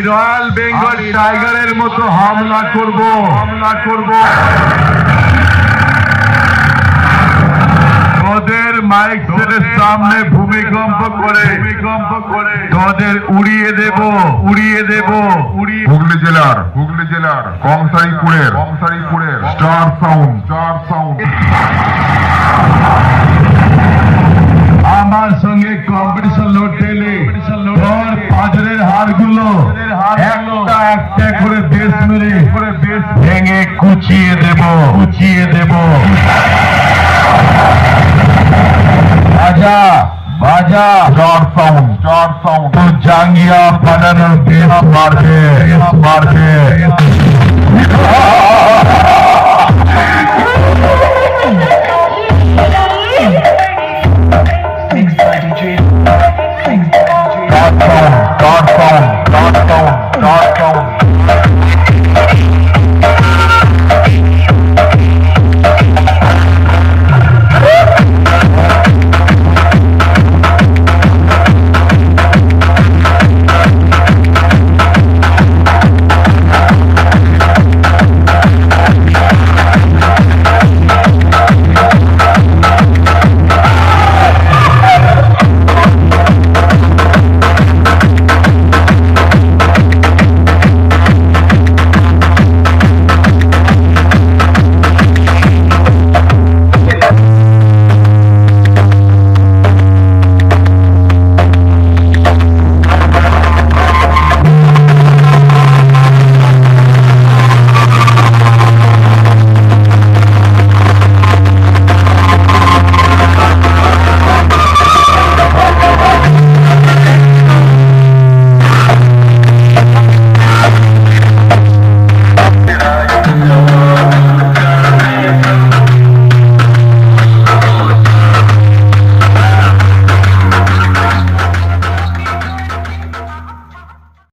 Royal Bengal টাইগারের মতো হামলা করব। তোদের মাইক সেটের সামনে ভূমিকম্প করে তোদের উড়িয়ে দেব। হুগলি জেলার কংসারীপুরের স্টার সাউন্ড আমার সঙ্গে কম্পিটিশন লড়তে এলে তোর পাঁজরের হাড়গুলো একটা করে দেশ মেরে ভেঙে কুচিয়ে দেব। বাজা স্টার সাউন্ড তো জাঙ্গিয়া বানানোর দেশ মারবে। Star sound